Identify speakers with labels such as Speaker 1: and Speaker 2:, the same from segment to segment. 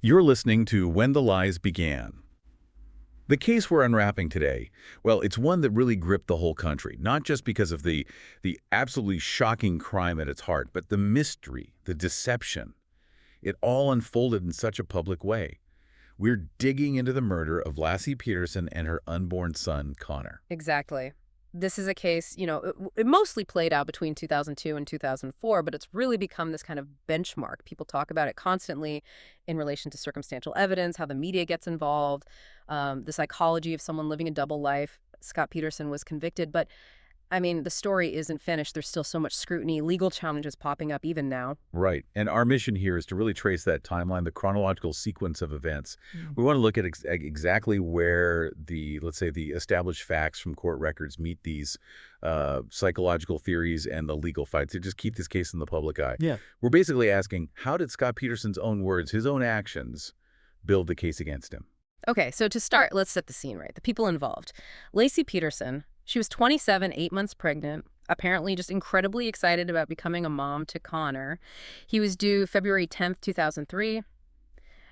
Speaker 1: You're listening to When the Lies Began. The case we're unwrapping today, well, it's one that really gripped the whole country, not just because of the absolutely shocking crime at its heart, but the mystery, the deception. It all unfolded in such a public way. We're digging into the murder of Laci Peterson and her unborn son, Connor.
Speaker 2: Exactly. This is a case, it mostly played out between 2002 and 2004, but it's really become this kind of benchmark. People talk about it constantly in relation to circumstantial evidence, how the media gets involved, the psychology of someone living a double life. Scott Peterson was convicted, but I mean, the story isn't finished. There's still so much scrutiny, legal challenges popping up even now.
Speaker 1: Right. And our mission here is to really trace that timeline, the chronological sequence of events. We want to look at exactly where let's say, the established facts from court records meet these psychological theories and the legal fights to just keep this case in the public eye.
Speaker 3: Yeah.
Speaker 1: We're basically asking, how did Scott Peterson's own words, his own actions, build the case against him?
Speaker 2: Okay, so to start, let's set the scene right. The people involved. Laci Peterson, she was 27, 8 months pregnant, apparently just incredibly excited about becoming a mom to Connor. He was due February 10th, 2003.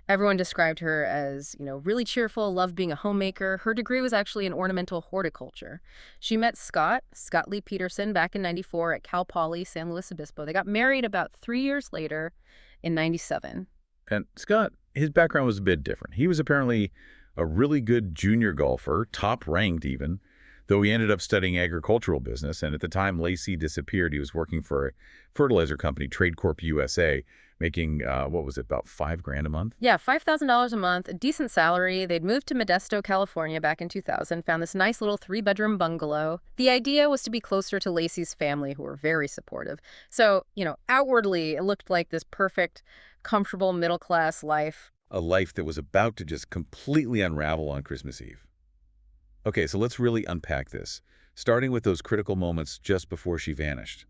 Speaker 2: Everyone described her as, really cheerful, loved being a homemaker. Her degree was actually in ornamental horticulture. She met Scott Lee Peterson, back in 94 at Cal Poly, San Luis Obispo. They got married about 3 years later in 97.
Speaker 1: And Scott, his background was a bit different. He was apparently a really good junior golfer, top-ranked even, though he ended up studying agricultural business. And at the time Laci disappeared, he was working for a fertilizer company, Trade Corp USA, making, about $5,000 a month?
Speaker 2: Yeah, $5,000 a month, a decent salary. They'd moved to Modesto, California back in 2000, found this nice little 3-bedroom bungalow. The idea was to be closer to Laci's family, who were very supportive. So, outwardly, it looked like this perfect, comfortable, middle-class life.
Speaker 1: A life that was about to just completely unravel on Christmas Eve. Okay, so let's really unpack this, starting with those critical moments just before she vanished.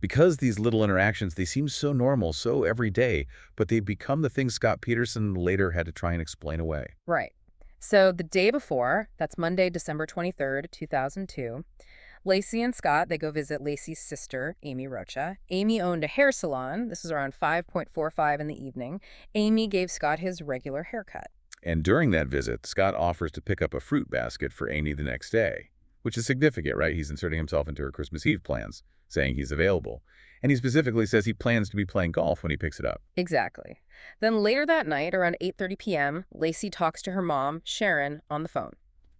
Speaker 1: Because these little interactions, they seem so normal, so everyday, but they become the things Scott Peterson later had to try and explain away.
Speaker 2: Right. So the day before, that's Monday, December 23rd, 2002, Laci and Scott, they go visit Laci's sister, Amy Rocha. Amy owned a hair salon. This was around 5:45 in the evening. Amy gave Scott his regular haircut.
Speaker 1: And during that visit, Scott offers to pick up a fruit basket for Amy the next day, which is significant, right? He's inserting himself into her Christmas Eve plans, saying he's available. And he specifically says he plans to be playing golf when he picks it up.
Speaker 2: Exactly. Then later that night, around 8:30 p.m., Laci talks to her mom, Sharon, on the phone,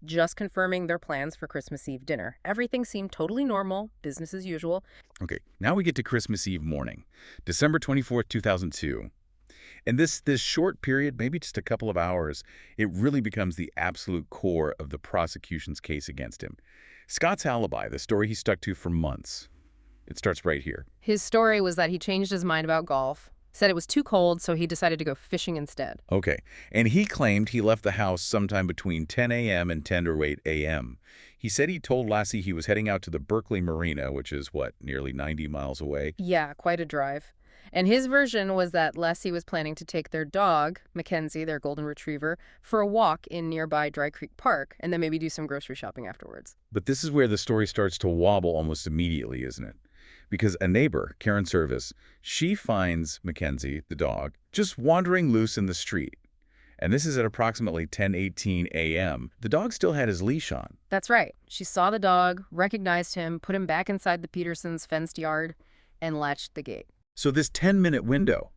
Speaker 2: just confirming their plans for Christmas Eve dinner. Everything seemed totally normal, business as usual.
Speaker 1: Okay, now we get to Christmas Eve morning, December 24th, 2002. And this short period, maybe just a couple of hours, it really becomes the absolute core of the prosecution's case against him. Scott's alibi, the story he stuck to for months, it starts right here.
Speaker 2: His story was that he changed his mind about golf, said it was too cold, so he decided to go fishing instead.
Speaker 1: Okay, and he claimed he left the house sometime between 10 a.m. and 10 or 8 a.m. He said he told Laci he was heading out to the Berkeley Marina, which is, nearly 90 miles away?
Speaker 2: Yeah, quite a drive. And his version was that Laci was planning to take their dog, Mackenzie, their golden retriever, for a walk in nearby Dry Creek Park, and then maybe do some grocery shopping afterwards.
Speaker 1: But this is where the story starts to wobble almost immediately, isn't it? Because a neighbor, Karen Service, she finds Mackenzie, the dog, just wandering loose in the street. And this is at approximately 10:18 a.m. The dog still had his leash on.
Speaker 2: That's right. She saw the dog, recognized him, put him back inside the Petersons' fenced yard, and latched the gate.
Speaker 1: So this 10-minute window,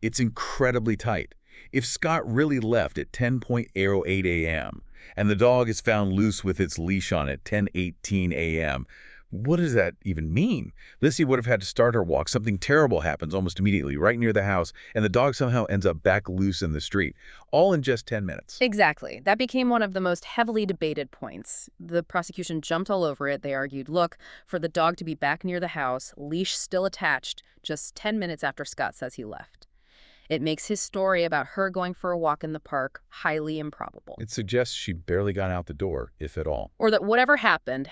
Speaker 1: it's incredibly tight. If Scott really left at 10:08 a.m. and the dog is found loose with its leash on at 10:18 a.m., what does that even mean? Laci would have had to start her walk. Something terrible happens almost immediately right near the house, and the dog somehow ends up back loose in the street, all in just 10 minutes.
Speaker 2: Exactly. That became one of the most heavily debated points. The prosecution jumped all over it. They argued, look, for the dog to be back near the house, leash still attached, just 10 minutes after Scott says he left. It makes his story about her going for a walk in the park highly improbable.
Speaker 1: It suggests she barely got out the door, if at all.
Speaker 2: Or that whatever happened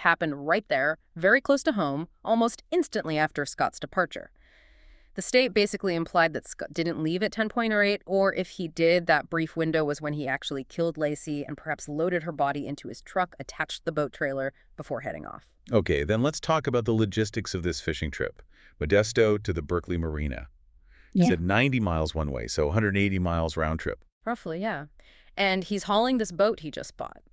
Speaker 2: right there, very close to home, almost instantly after Scott's departure. The state basically implied that Scott didn't leave at 10:08, or if he did, that brief window was when he actually killed Laci and perhaps loaded her body into his truck, attached the boat trailer before heading off.
Speaker 1: Okay, then let's talk about the logistics of this fishing trip. Modesto to the Berkeley Marina. He
Speaker 2: Yeah.
Speaker 1: said 90 miles one way, so 180 miles round trip.
Speaker 2: Roughly, yeah. And he's hauling this boat he just bought.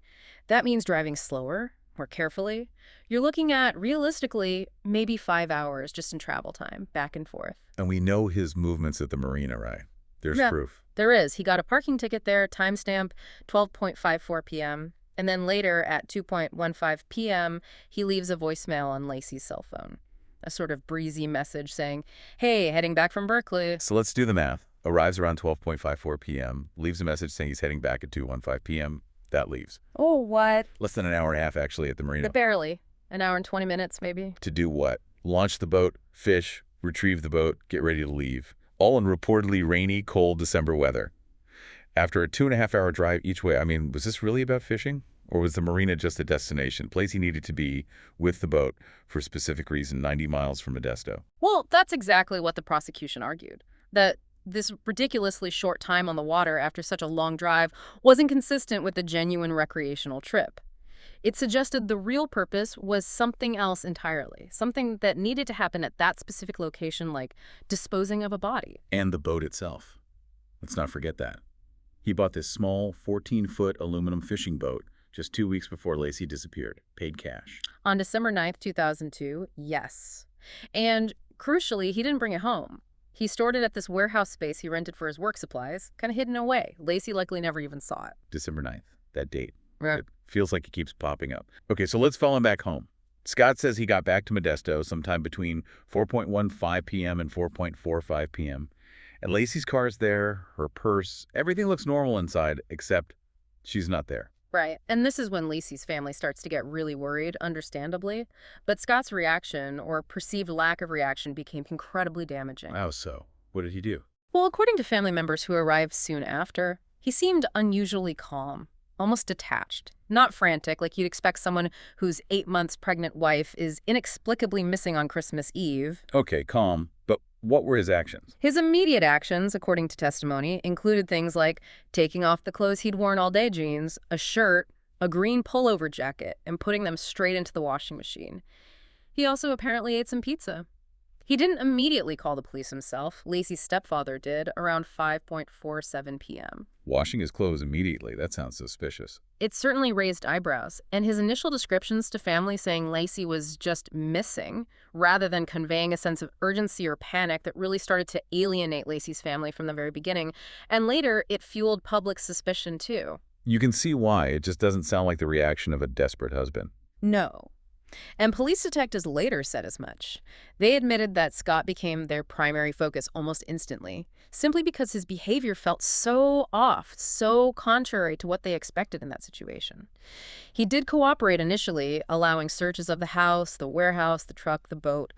Speaker 2: That means driving slower, more carefully. You're looking at, realistically, maybe 5 hours just in travel time, back and forth.
Speaker 1: And we know his movements at the marina, right? There's
Speaker 2: Yeah.
Speaker 1: proof.
Speaker 2: There is. He got a parking ticket there, timestamp 12:54 p.m. And then later at 2:15 p.m., he leaves a voicemail on Laci's cell phone. A sort of breezy message saying, "Hey, heading back from Berkeley."
Speaker 1: So let's do the math. Arrives around 12:54 p.m., leaves a message saying he's heading back at 2:15 p.m. That leaves.
Speaker 2: Oh, what?
Speaker 1: Less than an hour and a half, actually, at the marina.
Speaker 2: But barely. An hour and 20 minutes, maybe.
Speaker 1: To do what? Launch the boat, fish, retrieve the boat, get ready to leave. All in reportedly rainy, cold December weather. After a 2.5-hour drive each way, I mean, was this really about fishing? Or was the marina just a destination, place he needed to be with the boat for a specific reason, 90 miles from Modesto?
Speaker 2: Well, that's exactly what the prosecution argued. That this ridiculously short time on the water after such a long drive wasn't consistent with the genuine recreational trip. It suggested the real purpose was something else entirely, something that needed to happen at that specific location, like disposing of a body.
Speaker 1: And the boat itself. Let's not forget that. He bought this small 14-foot aluminum fishing boat just 2 weeks before Laci disappeared, paid cash.
Speaker 2: On December 9th, 2002, yes. And crucially, he didn't bring it home. He stored it at this warehouse space he rented for his work supplies, kind of hidden away. Laci likely never even saw it.
Speaker 1: December 9th, that date.
Speaker 2: Right.
Speaker 1: It feels like it keeps popping up. Okay, so let's follow him back home. Scott says he got back to Modesto sometime between 4:15 p.m. and 4:45 p.m. And Laci's car's there, her purse, everything looks normal inside, except she's not there.
Speaker 2: Right. And this is when Laci's family starts to get really worried, understandably. But Scott's reaction, or perceived lack of reaction, became incredibly damaging.
Speaker 1: How so? What did he do?
Speaker 2: Well, according to family members who arrived soon after, he seemed unusually calm, almost detached. Not frantic, like you'd expect someone whose 8 months pregnant wife is inexplicably missing on Christmas Eve.
Speaker 1: Okay, calm, but what were his actions?
Speaker 2: His immediate actions, according to testimony, included things like taking off the clothes he'd worn all day, jeans, a shirt, a green pullover jacket, and putting them straight into the washing machine. He also apparently ate some pizza. He didn't immediately call the police himself. Laci's stepfather did around 5:47 p.m.
Speaker 1: Washing his clothes immediately. That sounds suspicious.
Speaker 2: It certainly raised eyebrows, and his initial descriptions to family saying Laci was just missing, rather than conveying a sense of urgency or panic that really started to alienate Laci's family from the very beginning, and later it fueled public suspicion too.
Speaker 1: You can see why. It just doesn't sound like the reaction of a desperate husband.
Speaker 2: No. And police detectives later said as much. They admitted that Scott became their primary focus almost instantly, simply because his behavior felt so off, so contrary to what they expected in that situation. He did cooperate initially, allowing searches of the house, the warehouse, the truck, the boat.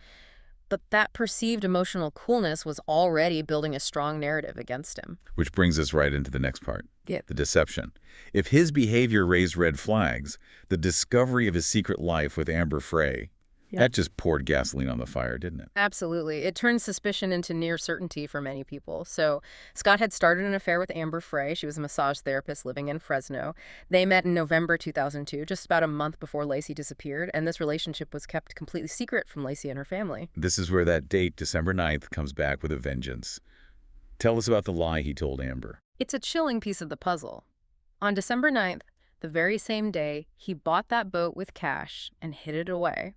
Speaker 2: But that perceived emotional coolness was already building a strong narrative against him.
Speaker 1: Which brings us right into the next part.
Speaker 2: Yeah.
Speaker 1: The deception. If his behavior raised red flags, the discovery of his secret life with Amber Frey, that just poured gasoline on the fire, didn't it?
Speaker 2: Absolutely. It turned suspicion into near certainty for many people. So Scott had started an affair with Amber Frey. She was a massage therapist living in Fresno. They met in November 2002, just about a month before Laci disappeared, and this relationship was kept completely secret from Laci and her family.
Speaker 1: This is where that date, December 9th, comes back with a vengeance. Tell us about the lie he told Amber.
Speaker 2: It's a chilling piece of the puzzle. On December 9th, the very same day, he bought that boat with cash and hid it away.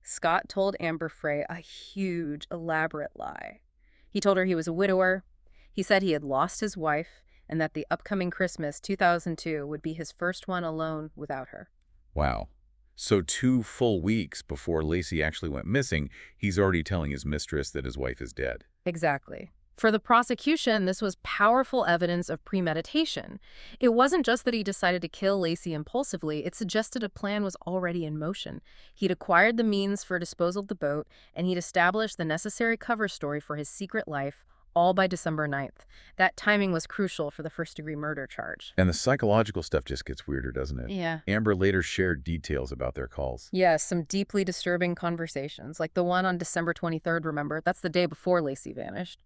Speaker 2: Scott told Amber Frey a huge, elaborate lie. He told her he was a widower. He said he had lost his wife and that the upcoming Christmas 2002 would be his first one alone without her.
Speaker 1: Wow. So 2 full weeks before Laci actually went missing, he's already telling his mistress that his wife is dead.
Speaker 2: Exactly. For the prosecution, this was powerful evidence of premeditation. It wasn't just that he decided to kill Laci impulsively, it suggested a plan was already in motion. He'd acquired the means for disposal of the boat, and he'd established the necessary cover story for his secret life, all by December 9th. That timing was crucial for the first-degree murder charge.
Speaker 1: And the psychological stuff just gets weirder, doesn't it?
Speaker 2: Yeah.
Speaker 1: Amber later shared details about their calls.
Speaker 2: Yes, some deeply disturbing conversations, like the one on December 23rd, remember? That's the day before Laci vanished.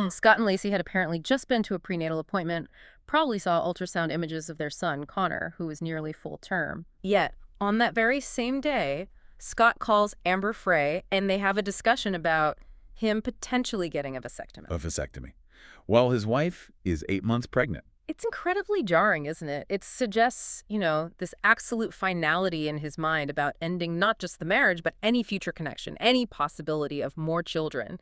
Speaker 2: Scott and Laci had apparently just been to a prenatal appointment, probably saw ultrasound images of their son, Connor, who was nearly full term. Yet, on that very same day, Scott calls Amber Frey, and they have a discussion about him potentially getting a vasectomy.
Speaker 1: A vasectomy. While his wife is 8 months pregnant.
Speaker 2: It's incredibly jarring, isn't it? It suggests, this absolute finality in his mind about ending not just the marriage, but any future connection, any possibility of more children.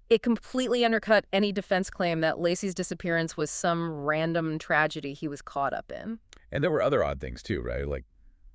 Speaker 2: It completely undercut any defense claim that Laci's disappearance was some random tragedy he was caught up in.
Speaker 1: And there were other odd things too, right? Like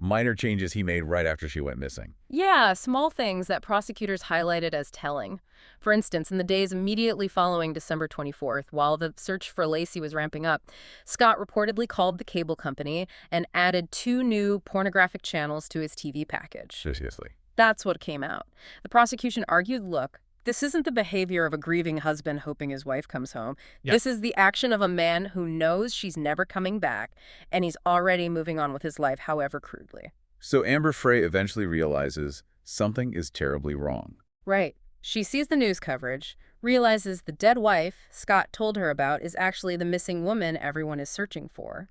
Speaker 1: minor changes he made right after she went missing.
Speaker 2: Yeah, small things that prosecutors highlighted as telling. For instance, in the days immediately following December 24th, while the search for Laci was ramping up, Scott reportedly called the cable company and added 2 new pornographic channels to his TV package.
Speaker 1: Seriously.
Speaker 2: That's what came out. The prosecution argued, look, this isn't the behavior of a grieving husband hoping his wife comes home. Yep. This is the action of a man who knows she's never coming back, and he's already moving on with his life, however crudely.
Speaker 1: So Amber Frey eventually realizes something is terribly wrong.
Speaker 2: Right. She sees the news coverage, realizes the dead wife Scott told her about is actually the missing woman everyone is searching for.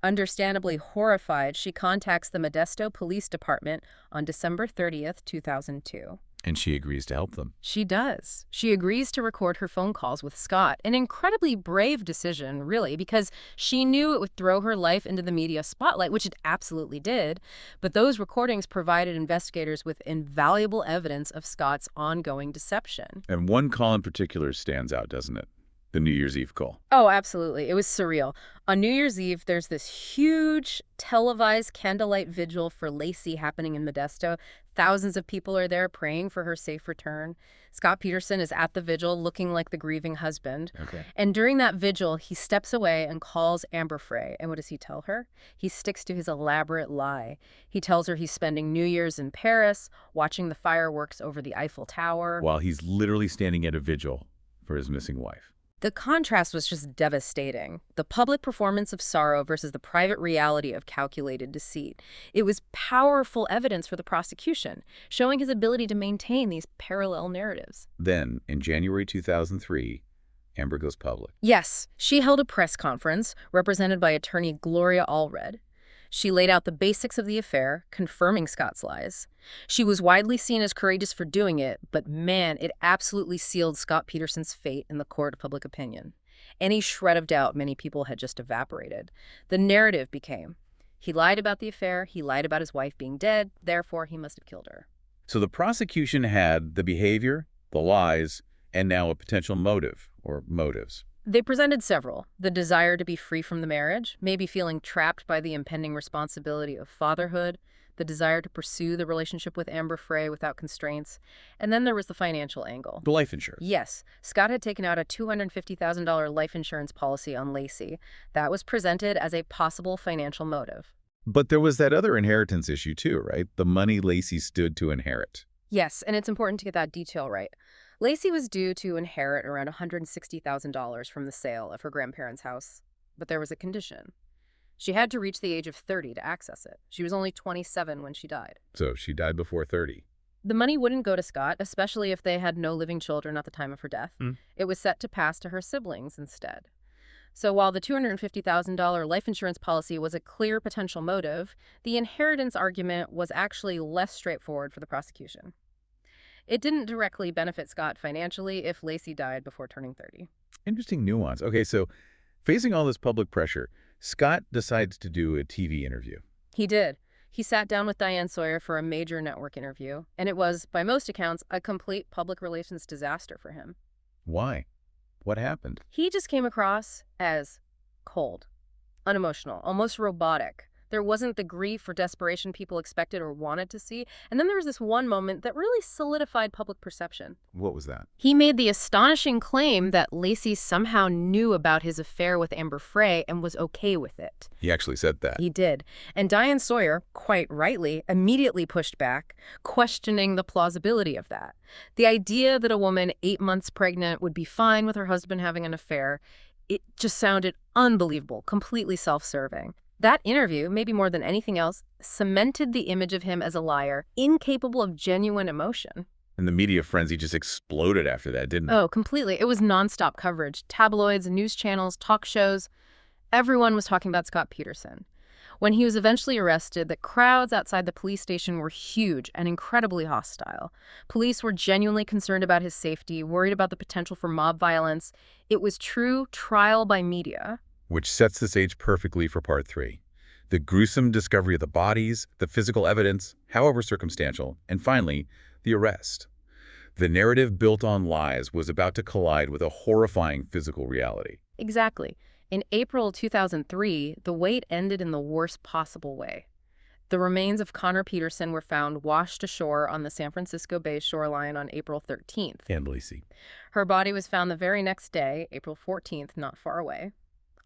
Speaker 2: Understandably horrified, she contacts the Modesto Police Department on December 30th, 2002.
Speaker 1: And she agrees to help them.
Speaker 2: She does. She agrees to record her phone calls with Scott. An incredibly brave decision, really, because she knew it would throw her life into the media spotlight, which it absolutely did. But those recordings provided investigators with invaluable evidence of Scott's ongoing deception.
Speaker 1: And one call in particular stands out, doesn't it? The New Year's Eve call.
Speaker 2: Oh, absolutely. It was surreal. On New Year's Eve, there's this huge televised candlelight vigil for Laci happening in Modesto. Thousands of people are there praying for her safe return. Scott Peterson is at the vigil looking like the grieving husband.
Speaker 1: Okay.
Speaker 2: And during that vigil, he steps away and calls Amber Frey. And what does he tell her? He sticks to his elaborate lie. He tells her he's spending New Year's in Paris, watching the fireworks over the Eiffel Tower.
Speaker 1: While he's literally standing at a vigil for his missing wife.
Speaker 2: The contrast was just devastating. The public performance of sorrow versus the private reality of calculated deceit. It was powerful evidence for the prosecution, showing his ability to maintain these parallel narratives.
Speaker 1: Then, in January 2003, Amber goes public.
Speaker 2: Yes, she held a press conference represented by attorney Gloria Allred. She laid out the basics of the affair, confirming Scott's lies. She was widely seen as courageous for doing it, but man, it absolutely sealed Scott Peterson's fate in the court of public opinion. Any shred of doubt many people had just evaporated. The narrative became, he lied about the affair, he lied about his wife being dead, therefore he must have killed her.
Speaker 1: So the prosecution had the behavior, the lies, and now a potential motive, or motives.
Speaker 2: They presented several. The desire to be free from the marriage, maybe feeling trapped by the impending responsibility of fatherhood, the desire to pursue the relationship with Amber Frey without constraints, and then there was the financial angle.
Speaker 1: The life insurance.
Speaker 2: Yes. Scott had taken out a $250,000 life insurance policy on Laci. That was presented as a possible financial motive.
Speaker 1: But there was that other inheritance issue too, right? The money Laci stood to inherit.
Speaker 2: Yes, and it's important to get that detail right. Laci was due to inherit around $160,000 from the sale of her grandparents' house, but there was a condition. She had to reach the age of 30 to access it. She was only 27 when she died.
Speaker 1: So she died before 30.
Speaker 2: The money wouldn't go to Scott, especially if they had no living children at the time of her death. It was set to pass to her siblings instead. So while the $250,000 life insurance policy was a clear potential motive, the inheritance argument was actually less straightforward for the prosecution. It didn't directly benefit Scott financially if Laci died before turning 30.
Speaker 1: Interesting nuance. Okay, so facing all this public pressure, Scott decides to do a TV interview.
Speaker 2: He did. He sat down with Diane Sawyer for a major network interview, and it was, by most accounts, a complete public relations disaster for him.
Speaker 1: Why? What happened?
Speaker 2: He just came across as cold, unemotional, almost robotic. There wasn't the grief or desperation people expected or wanted to see. And then there was this one moment that really solidified public perception.
Speaker 1: What was that?
Speaker 2: He made the astonishing claim that Laci somehow knew about his affair with Amber Frey and was okay with it.
Speaker 1: He actually said that.
Speaker 2: He did. And Diane Sawyer, quite rightly, immediately pushed back, questioning the plausibility of that. The idea that a woman 8 months pregnant would be fine with her husband having an affair, it just sounded unbelievable, completely self-serving. That interview, maybe more than anything else, cemented the image of him as a liar, incapable of genuine emotion.
Speaker 1: And the media frenzy just exploded after that, didn't it?
Speaker 2: Oh, completely. It was nonstop coverage. Tabloids, news channels, talk shows. Everyone was talking about Scott Peterson. When he was eventually arrested, the crowds outside the police station were huge and incredibly hostile. Police were genuinely concerned about his safety, worried about the potential for mob violence. It was true trial by media.
Speaker 1: Which sets the stage perfectly for part 3. The gruesome discovery of the bodies, the physical evidence, however circumstantial, and finally, the arrest. The narrative built on lies was about to collide with a horrifying physical reality.
Speaker 2: Exactly. In April 2003, the wait ended in the worst possible way. The remains of Connor Peterson were found washed ashore on the San Francisco Bay shoreline on April 13th.
Speaker 1: And Laci.
Speaker 2: Her body was found the very next day, April 14th, not far away.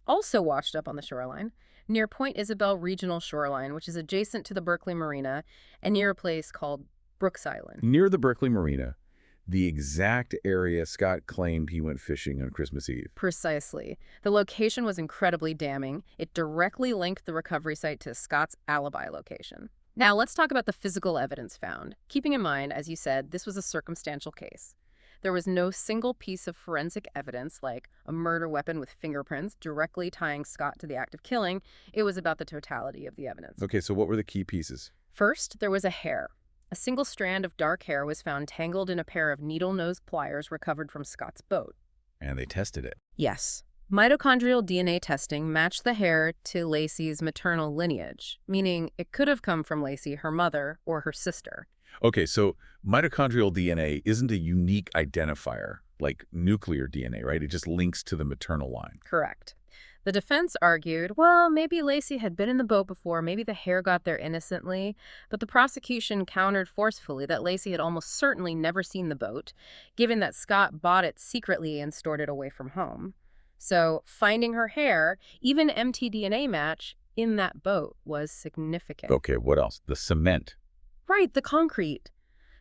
Speaker 2: Also washed up on the shoreline, near Point Isabel Regional Shoreline, which is adjacent to the Berkeley Marina and near a place called Brooks Island.
Speaker 1: Near the Berkeley Marina, the exact area Scott claimed he went fishing on Christmas Eve.
Speaker 2: Precisely. The location was incredibly damning. It directly linked the recovery site to Scott's alibi location. Now, let's talk about the physical evidence found. Keeping in mind, as you said, this was a circumstantial case. There was no single piece of forensic evidence, like a murder weapon with fingerprints, directly tying Scott to the act of killing. It was about the totality of the evidence.
Speaker 1: Okay, so what were the key pieces?
Speaker 2: First, there was a hair. A single strand of dark hair was found tangled in a pair of needle-nose pliers recovered from Scott's boat.
Speaker 1: And they tested it.
Speaker 2: Yes. Mitochondrial DNA testing matched the hair to Laci's maternal lineage, meaning it could have come from Laci, her mother, or her sister.
Speaker 1: Okay, so mitochondrial DNA isn't a unique identifier like nuclear DNA, right? It just links to the maternal line.
Speaker 2: Correct. The defense argued, well, maybe Laci had been in the boat before, maybe the hair got there innocently, but the prosecution countered forcefully that Laci had almost certainly never seen the boat, given that Scott bought it secretly and stored it away from home. So finding her hair, even mtDNA match, in that boat was significant.
Speaker 1: Okay, what else? The cement.
Speaker 2: Right, the concrete.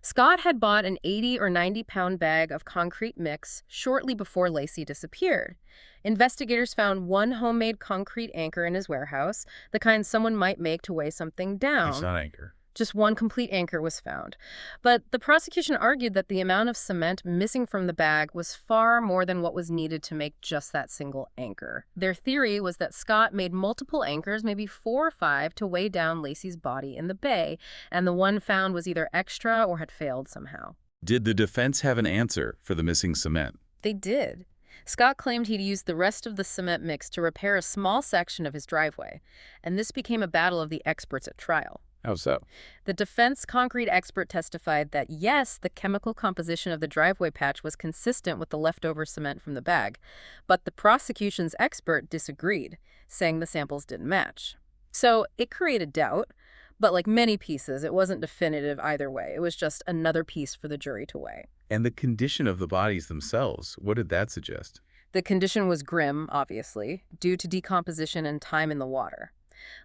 Speaker 2: Scott had bought an 80 or 90-pound bag of concrete mix shortly before Laci disappeared. Investigators found one homemade concrete anchor in his warehouse, the kind someone might make to weigh something down.
Speaker 1: It's not anchor.
Speaker 2: Just one complete anchor was found. But the prosecution argued that the amount of cement missing from the bag was far more than what was needed to make just that single anchor. Their theory was that Scott made multiple anchors, maybe 4 or 5, to weigh down Laci's body in the bay, and the one found was either extra or had failed somehow.
Speaker 1: Did the defense have an answer for the missing cement?
Speaker 2: They did. Scott claimed he'd used the rest of the cement mix to repair a small section of his driveway, and this became a battle of the experts at trial.
Speaker 1: How so?
Speaker 2: The defense concrete expert testified that, yes, the chemical composition of the driveway patch was consistent with the leftover cement from the bag, but the prosecution's expert disagreed, saying the samples didn't match. So it created doubt, but like many pieces, it wasn't definitive either way. It was just another piece for the jury to weigh.
Speaker 1: And the condition of the bodies themselves, what did that suggest?
Speaker 2: The condition was grim, obviously, due to decomposition and time in the water.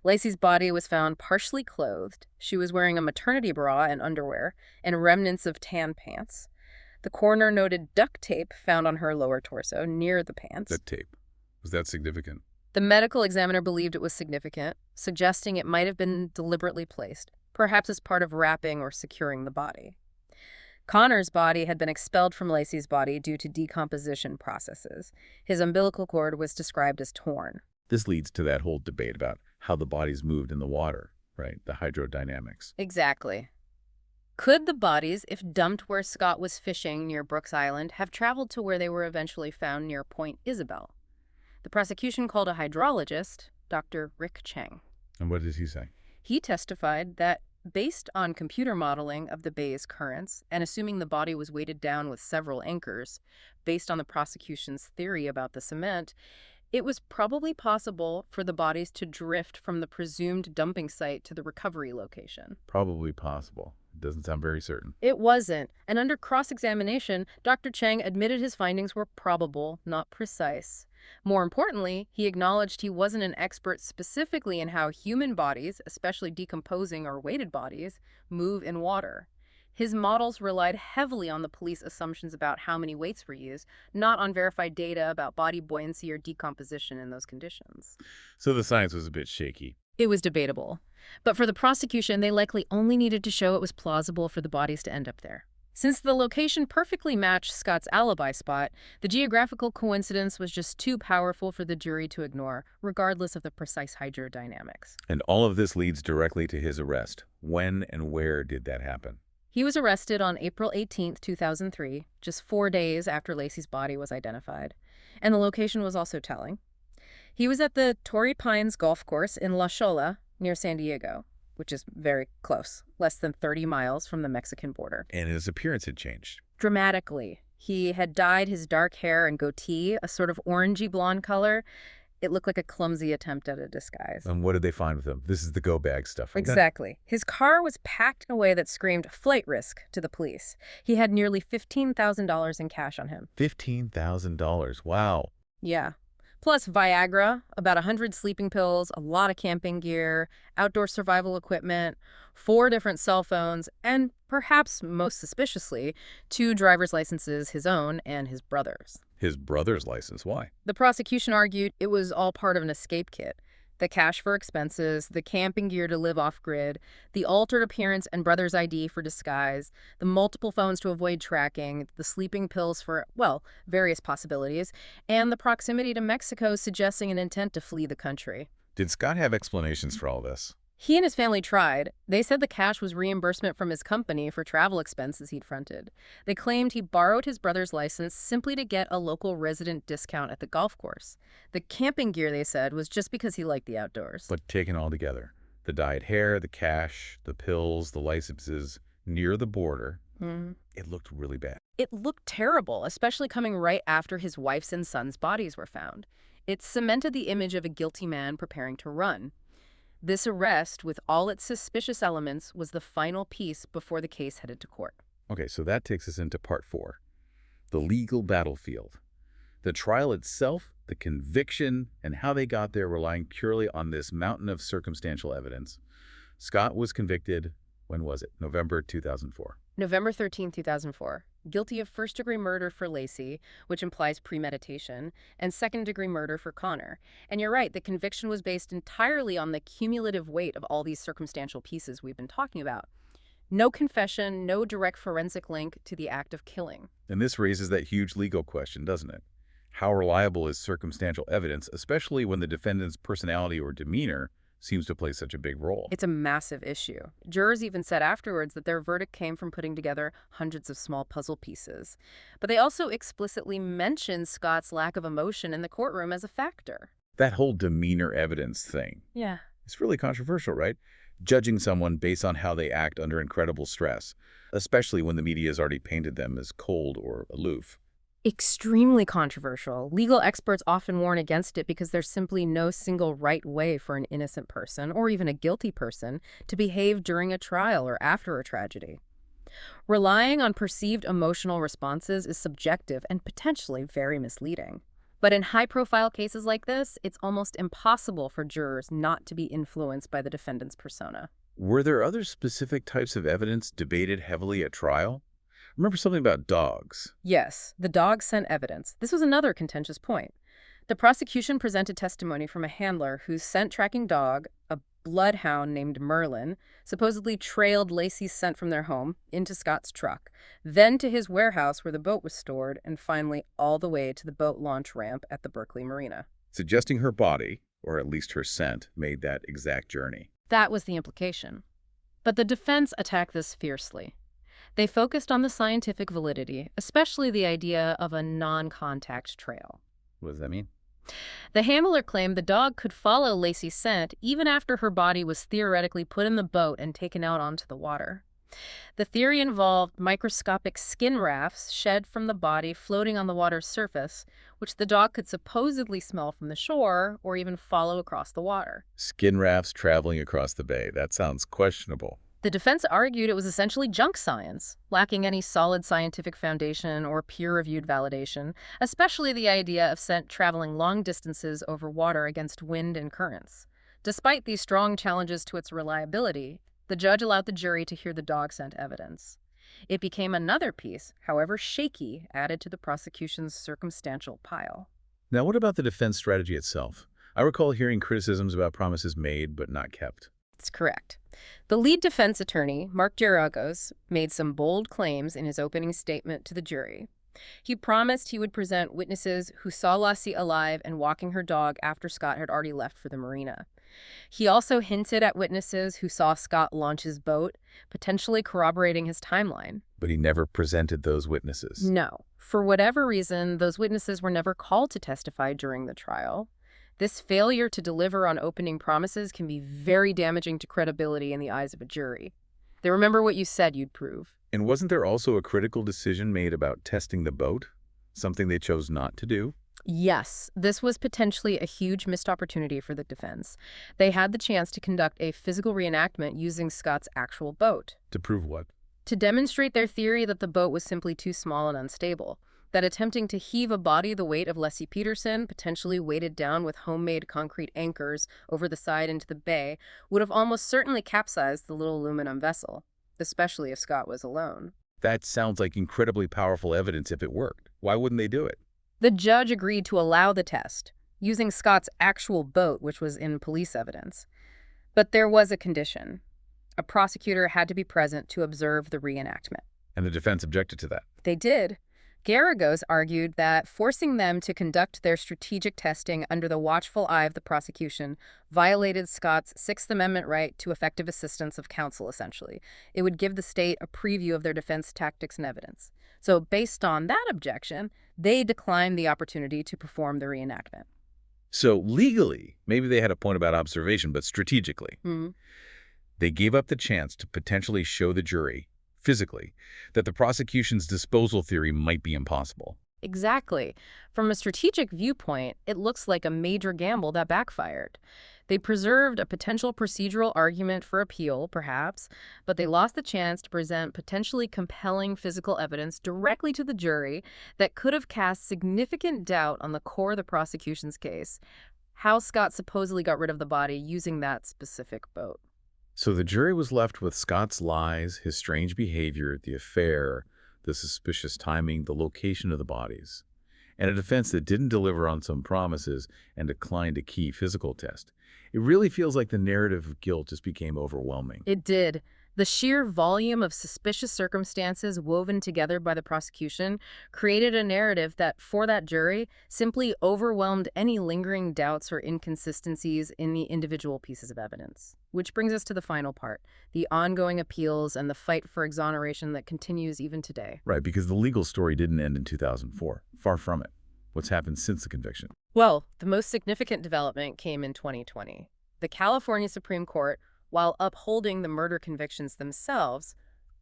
Speaker 2: Laci's body was found partially clothed. She was wearing a maternity bra and underwear, and remnants of tan pants. The coroner noted duct tape found on her lower torso, near the pants.
Speaker 1: Duct tape. Was that significant?
Speaker 2: The medical examiner believed it was significant, suggesting it might have been deliberately placed, perhaps as part of wrapping or securing the body. Connor's body had been expelled from Laci's body due to decomposition processes. His umbilical cord was described as torn.
Speaker 1: This leads to that whole debate about how the bodies moved in the water, right? The hydrodynamics.
Speaker 2: Exactly. Could the bodies, if dumped where Scott was fishing near Brooks Island, have traveled to where they were eventually found near Point Isabel? The prosecution called a hydrologist, Dr. Rick Cheng.
Speaker 1: And what did he say?
Speaker 2: He testified that, based on computer modeling of the bay's currents, and assuming the body was weighted down with several anchors, based on the prosecution's theory about the cement, it was probably possible for the bodies to drift from the presumed dumping site to the recovery location.
Speaker 1: Probably possible. It doesn't sound very certain.
Speaker 2: It wasn't, and under cross-examination, Dr. Cheng admitted his findings were probable, not precise. More importantly, he acknowledged he wasn't an expert specifically in how human bodies, especially decomposing or weighted bodies, move in water. His models relied heavily on the police assumptions about how many weights were used, not on verified data about body buoyancy or decomposition in those conditions.
Speaker 1: So the science was a bit shaky.
Speaker 2: It was debatable. But for the prosecution, they likely only needed to show it was plausible for the bodies to end up there. Since the location perfectly matched Scott's alibi spot, the geographical coincidence was just too powerful for the jury to ignore, regardless of the precise hydrodynamics.
Speaker 1: And all of this leads directly to his arrest. When and where did that happen?
Speaker 2: He was arrested on April 18, 2003, just 4 days after Laci's body was identified. And the location was also telling. He was at the Torrey Pines golf course in La Xola, near San Diego, which is very close, less than 30 miles from the Mexican border.
Speaker 1: And his appearance had changed.
Speaker 2: Dramatically. He had dyed his dark hair and goatee a sort of orangey blonde color. It looked like a clumsy attempt at a disguise.
Speaker 1: And what did they find with him? This is the go bag stuff, right?
Speaker 2: Exactly. His car was packed in a way that screamed flight risk to the police. He had nearly $15,000 in cash on him.
Speaker 1: $15,000. Wow.
Speaker 2: Yeah. Plus Viagra, about 100 sleeping pills, a lot of camping gear, outdoor survival equipment, 4 different cell phones, and perhaps most suspiciously, 2 driver's licenses, his own and his brother's.
Speaker 1: His brother's license. Why?
Speaker 2: The prosecution argued it was all part of an escape kit. The cash for expenses, the camping gear to live off-grid, the altered appearance and brother's ID for disguise, the multiple phones to avoid tracking, the sleeping pills for, well, various possibilities, and the proximity to Mexico suggesting an intent to flee the country.
Speaker 1: Did Scott have explanations for all this?
Speaker 2: He and his family tried. They said the cash was reimbursement from his company for travel expenses he'd fronted. They claimed he borrowed his brother's license simply to get a local resident discount at the golf course. The camping gear, they said, was just because he liked the outdoors.
Speaker 1: But taken all together, the dyed hair, the cash, the pills, the licenses, near the border, it looked really bad.
Speaker 2: It looked terrible, especially coming right after his wife's and son's bodies were found. It cemented the image of a guilty man preparing to run. This arrest, with all its suspicious elements, was the final piece before the case headed to court.
Speaker 1: Okay, so that takes us into part 4, the legal battlefield. The trial itself, the conviction, and how they got there relying purely on this mountain of circumstantial evidence. Scott was convicted, when was it? November 2004.
Speaker 2: November 13, 2004. Guilty of first-degree murder for Laci, which implies premeditation, and second-degree murder for Connor. And you're right, the conviction was based entirely on the cumulative weight of all these circumstantial pieces we've been talking about. No confession, no direct forensic link to the act of killing.
Speaker 1: And this raises that huge legal question, doesn't it? How reliable is circumstantial evidence, especially when the defendant's personality or demeanor seems to play such a big role?
Speaker 2: It's a massive issue. Jurors even said afterwards that their verdict came from putting together hundreds of small puzzle pieces. But they also explicitly mentioned Scott's lack of emotion in the courtroom as a factor.
Speaker 1: That whole demeanor evidence thing.
Speaker 2: Yeah.
Speaker 1: It's really controversial, right? Judging someone based on how they act under incredible stress, especially when the media has already painted them as cold or aloof.
Speaker 2: Extremely controversial. Legal experts often warn against it because there's simply no single right way for an innocent person, or even a guilty person, to behave during a trial or after a tragedy. Relying on perceived emotional responses is subjective and potentially very misleading. But in high-profile cases like this, it's almost impossible for jurors not to be influenced by the defendant's persona.
Speaker 1: Were there other specific types of evidence debated heavily at trial? Remember something about dogs?
Speaker 2: Yes, the dog scent evidence. This was another contentious point. The prosecution presented testimony from a handler whose scent-tracking dog, a bloodhound named Merlin, supposedly trailed Laci's scent from their home into Scott's truck, then to his warehouse where the boat was stored, and finally all the way to the boat launch ramp at the Berkeley Marina.
Speaker 1: Suggesting her body, or at least her scent, made that exact journey.
Speaker 2: That was the implication. But the defense attacked this fiercely. They focused on the scientific validity, especially the idea of a non-contact trail.
Speaker 1: What does that mean?
Speaker 2: The handler claimed the dog could follow Laci's scent even after her body was theoretically put in the boat and taken out onto the water. The theory involved microscopic skin rafts shed from the body floating on the water's surface, which the dog could supposedly smell from the shore or even follow across the water.
Speaker 1: Skin rafts traveling across the bay. That sounds questionable.
Speaker 2: The defense argued it was essentially junk science, lacking any solid scientific foundation or peer-reviewed validation, especially the idea of scent traveling long distances over water against wind and currents. Despite these strong challenges to its reliability, the judge allowed the jury to hear the dog scent evidence. It became another piece, however shaky, added to the prosecution's circumstantial pile.
Speaker 1: Now, what about the defense strategy itself? I recall hearing criticisms about promises made but not kept.
Speaker 2: That's correct. The lead defense attorney, Mark Geragos, made some bold claims in his opening statement to the jury. He promised he would present witnesses who saw Laci alive and walking her dog after Scott had already left for the marina. He also hinted at witnesses who saw Scott launch his boat, potentially corroborating his timeline.
Speaker 1: But he never presented those witnesses.
Speaker 2: No. For whatever reason, those witnesses were never called to testify during the trial. This failure to deliver on opening promises can be very damaging to credibility in the eyes of a jury. They remember what you said you'd prove.
Speaker 1: And wasn't there also a critical decision made about testing the boat? Something they chose not to do?
Speaker 2: Yes, this was potentially a huge missed opportunity for the defense. They had the chance to conduct a physical reenactment using Scott's actual boat.
Speaker 1: To prove what?
Speaker 2: To demonstrate their theory that the boat was simply too small and unstable, that attempting to heave a body the weight of Laci Peterson, potentially weighted down with homemade concrete anchors over the side into the bay, would have almost certainly capsized the little aluminum vessel, especially if Scott was alone.
Speaker 1: That sounds like incredibly powerful evidence if it worked. Why wouldn't they do it?
Speaker 2: The judge agreed to allow the test, using Scott's actual boat, which was in police evidence. But there was a condition. A prosecutor had to be present to observe the reenactment.
Speaker 1: And the defense objected to that.
Speaker 2: They did. Geragos argued that forcing them to conduct their strategic testing under the watchful eye of the prosecution violated Scott's Sixth Amendment right to effective assistance of counsel, essentially. It would give the state a preview of their defense tactics and evidence. So based on that objection, they declined the opportunity to perform the reenactment.
Speaker 1: So legally, maybe they had a point about observation, but strategically, they gave up the chance to potentially show the jury, physically, that the prosecution's disposal theory might be impossible.
Speaker 2: Exactly. From a strategic viewpoint, it looks like a major gamble that backfired. They preserved a potential procedural argument for appeal, perhaps, but they lost the chance to present potentially compelling physical evidence directly to the jury that could have cast significant doubt on the core of the prosecution's case, how Scott supposedly got rid of the body using that specific boat.
Speaker 1: So the jury was left with Scott's lies, his strange behavior, the affair, the suspicious timing, the location of the bodies, and a defense that didn't deliver on some promises and declined a key physical test. It really feels like the narrative of guilt just became overwhelming.
Speaker 2: It did. The sheer volume of suspicious circumstances woven together by the prosecution created a narrative that, for that jury, simply overwhelmed any lingering doubts or inconsistencies in the individual pieces of evidence. Which brings us to the final part, the ongoing appeals and the fight for exoneration that continues even today.
Speaker 1: Right, because the legal story didn't end in 2004. Far from it. What's happened since the conviction?
Speaker 2: Well, the most significant development came in 2020. The California Supreme Court, while upholding the murder convictions themselves,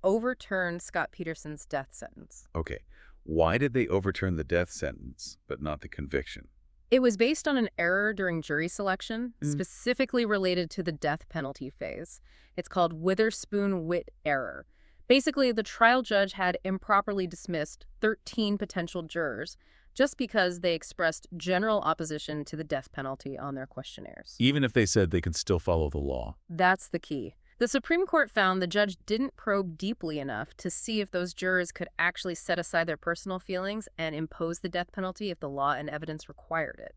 Speaker 2: overturned Scott Peterson's death sentence.
Speaker 1: Okay, why did they overturn the death sentence, but not the conviction?
Speaker 2: It was based on an error during jury selection, specifically related to the death penalty phase. It's called Witherspoon-Witt error. Basically, the trial judge had improperly dismissed 13 potential jurors just because they expressed general opposition to the death penalty on their questionnaires.
Speaker 1: Even if they said they could still follow the law.
Speaker 2: That's the key. The Supreme Court found the judge didn't probe deeply enough to see if those jurors could actually set aside their personal feelings and impose the death penalty if the law and evidence required it.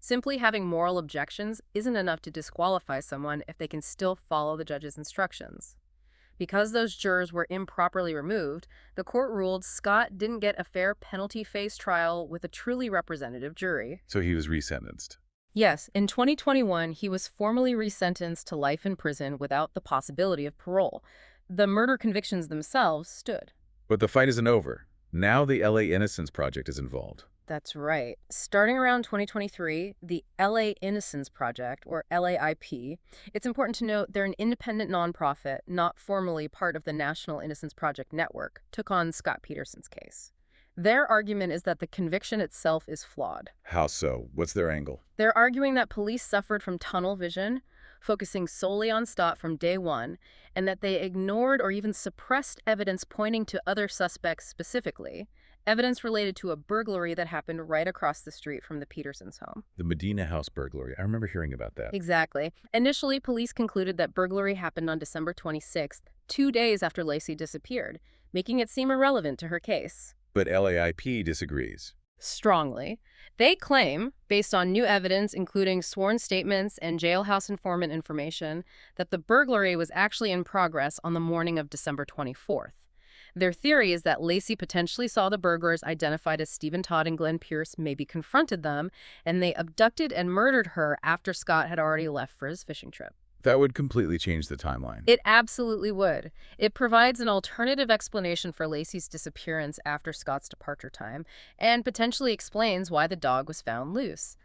Speaker 2: Simply having moral objections isn't enough to disqualify someone if they can still follow the judge's instructions. Because those jurors were improperly removed, the court ruled Scott didn't get a fair penalty phase trial with a truly representative jury.
Speaker 1: So he was resentenced.
Speaker 2: Yes, in 2021, he was formally resentenced to life in prison without the possibility of parole. The murder convictions themselves stood.
Speaker 1: But the fight isn't over. Now the LA Innocence Project is involved.
Speaker 2: That's right. Starting around 2023, the LA Innocence Project, or LAIP, it's important to note they're an independent nonprofit, not formally part of the National Innocence Project Network, took on Scott Peterson's case. Their argument is that the conviction itself is flawed.
Speaker 1: How so? What's their angle?
Speaker 2: They're arguing that police suffered from tunnel vision, focusing solely on Scott from day one, and that they ignored or even suppressed evidence pointing to other suspects specifically, evidence related to a burglary that happened right across the street from the Petersons' home.
Speaker 1: The Medina house burglary. I remember hearing about that.
Speaker 2: Exactly. Initially, police concluded that burglary happened on December 26th, 2 days after Laci disappeared, making it seem irrelevant to her case.
Speaker 1: But LAIP disagrees.
Speaker 2: Strongly. They claim, based on new evidence, including sworn statements and jailhouse informant information, that the burglary was actually in progress on the morning of December 24th. Their theory is that Laci potentially saw the burglars identified as Stephen Todd and Glenn Pierce, maybe confronted them, and they abducted and murdered her after Scott had already left for his fishing trip.
Speaker 1: That would completely change the timeline.
Speaker 2: It absolutely would. It provides an alternative explanation for Laci's disappearance after Scott's departure time, and potentially explains why the dog was found loose.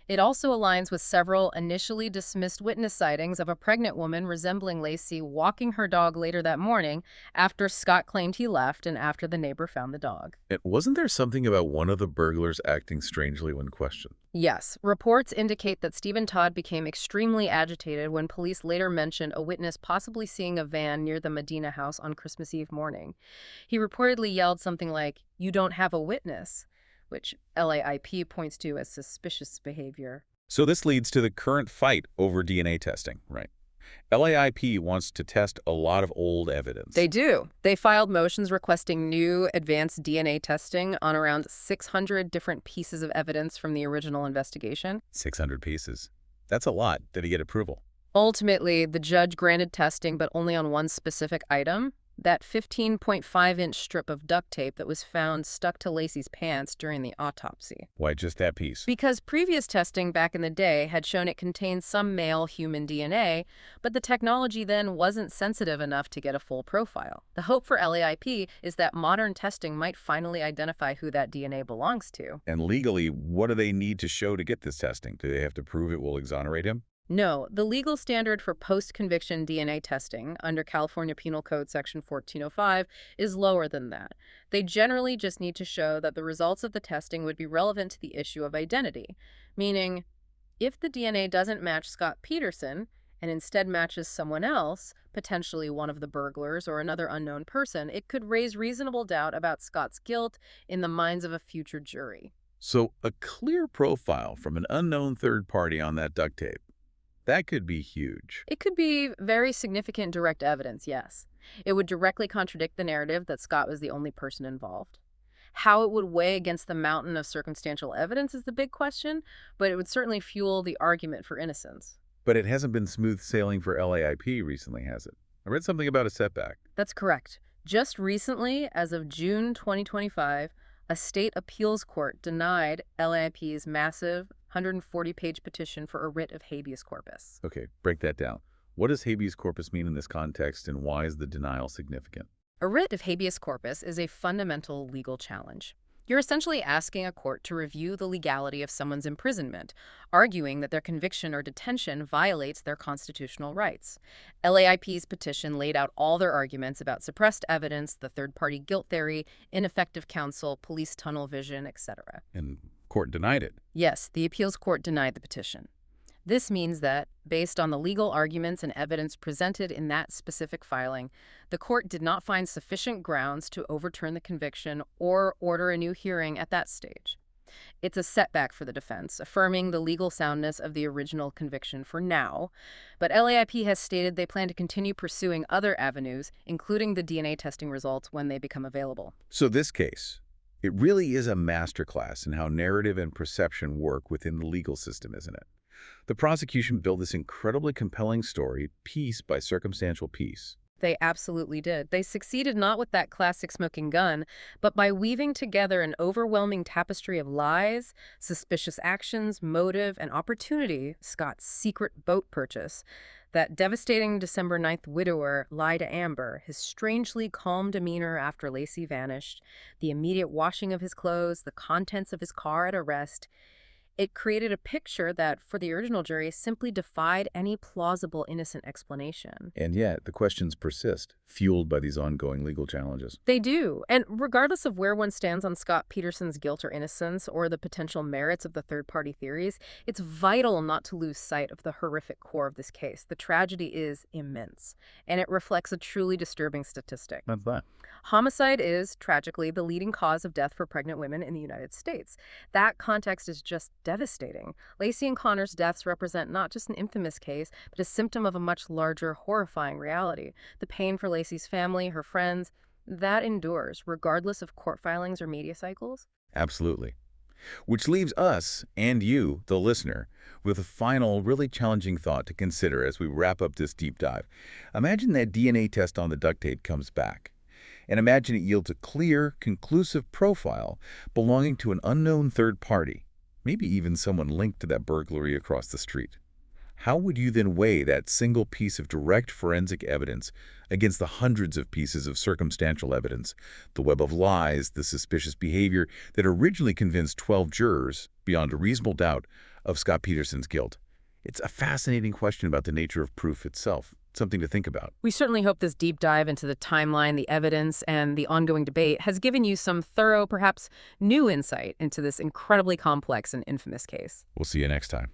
Speaker 2: It also aligns with several initially dismissed witness sightings of a pregnant woman resembling Laci walking her dog later that morning after Scott claimed he left and after the neighbor found the dog.
Speaker 1: And wasn't there something about one of the burglars acting strangely when questioned?
Speaker 2: Yes, reports indicate that Stephen Todd became extremely agitated when police later mentioned a witness possibly seeing a van near the Medina house on Christmas Eve morning. He reportedly yelled something like, "You don't have a witness," which LAIP points to as suspicious behavior.
Speaker 1: So this leads to the current fight over DNA testing, right? LAIP wants to test a lot of old evidence.
Speaker 2: They do. They filed motions requesting new advanced DNA testing on around 600 different pieces of evidence from the original investigation.
Speaker 1: 600 pieces. That's a lot. Did he get approval?
Speaker 2: Ultimately, the judge granted testing, but only on one specific item, that 15.5-inch strip of duct tape that was found stuck to Laci's pants during the autopsy.
Speaker 1: Why just that piece?
Speaker 2: Because previous testing back in the day had shown it contained some male human DNA, but the technology then wasn't sensitive enough to get a full profile. The hope for LAIP is that modern testing might finally identify who that DNA belongs to.
Speaker 1: And legally, what do they need to show to get this testing? Do they have to prove it will exonerate him?
Speaker 2: No, the legal standard for post-conviction DNA testing under California Penal Code Section 1405 is lower than that. They generally just need to show that the results of the testing would be relevant to the issue of identity, meaning if the DNA doesn't match Scott Peterson and instead matches someone else, potentially one of the burglars or another unknown person, it could raise reasonable doubt about Scott's guilt in the minds of a future jury.
Speaker 1: So a clear profile from an unknown third party on that duct tape. That could be huge.
Speaker 2: It could be very significant direct evidence, yes. It would directly contradict the narrative that Scott was the only person involved. How it would weigh against the mountain of circumstantial evidence is the big question, but it would certainly fuel the argument for innocence.
Speaker 1: But it hasn't been smooth sailing for LAIP recently, has it? I read something about a setback.
Speaker 2: That's correct. Just recently, as of June 2025, a state appeals court denied LAIP's massive 140-page petition for a writ of habeas corpus.
Speaker 1: Okay, break that down. What does habeas corpus mean in this context, and why is the denial significant?
Speaker 2: A writ of habeas corpus is a fundamental legal challenge. You're essentially asking a court to review the legality of someone's imprisonment, arguing that their conviction or detention violates their constitutional rights. LAIP's petition laid out all their arguments about suppressed evidence, the third-party guilt theory, ineffective counsel, police tunnel vision, etc.
Speaker 1: And court denied it.
Speaker 2: Yes, the appeals court denied the petition. This means that, based on the legal arguments and evidence presented in that specific filing, the court did not find sufficient grounds to overturn the conviction or order a new hearing at that stage. It's a setback for the defense, affirming the legal soundness of the original conviction for now, but LAIP has stated they plan to continue pursuing other avenues, including the DNA testing results when they become available.
Speaker 1: So this case, it really is a masterclass in how narrative and perception work within the legal system, isn't it? The prosecution built this incredibly compelling story, piece by circumstantial piece.
Speaker 2: They absolutely did. They succeeded not with that classic smoking gun, but by weaving together an overwhelming tapestry of lies, suspicious actions, motive, and opportunity, Scott's secret boat purchase, that devastating December 9th widower lie to Amber, his strangely calm demeanor after Laci vanished, the immediate washing of his clothes, the contents of his car at arrest. It created a picture that, for the original jury, simply defied any plausible innocent explanation.
Speaker 1: And yet, the questions persist, fueled by these ongoing legal challenges.
Speaker 2: They do. And regardless of where one stands on Scott Peterson's guilt or innocence or the potential merits of the third-party theories, it's vital not to lose sight of the horrific core of this case. The tragedy is immense, and it reflects a truly disturbing statistic.
Speaker 1: What's that?
Speaker 2: Homicide is, tragically, the leading cause of death for pregnant women in the United States. That context is just devastating. Laci and Connor's deaths represent not just an infamous case, but a symptom of a much larger, horrifying reality. The pain for Laci's family, her friends, that endures, regardless of court filings or media cycles.
Speaker 1: Absolutely. Which leaves us, and you, the listener, with a final, really challenging thought to consider as we wrap up this deep dive. Imagine that DNA test on the duct tape comes back. And imagine it yields a clear, conclusive profile belonging to an unknown third party, maybe even someone linked to that burglary across the street. How would you then weigh that single piece of direct forensic evidence against the hundreds of pieces of circumstantial evidence, the web of lies, the suspicious behavior that originally convinced 12 jurors, beyond a reasonable doubt, of Scott Peterson's guilt? It's a fascinating question about the nature of proof itself, something to think about.
Speaker 2: We certainly hope this deep dive into the timeline, the evidence, and the ongoing debate has given you some thorough, perhaps new insight into this incredibly complex and infamous case.
Speaker 1: We'll see you next time.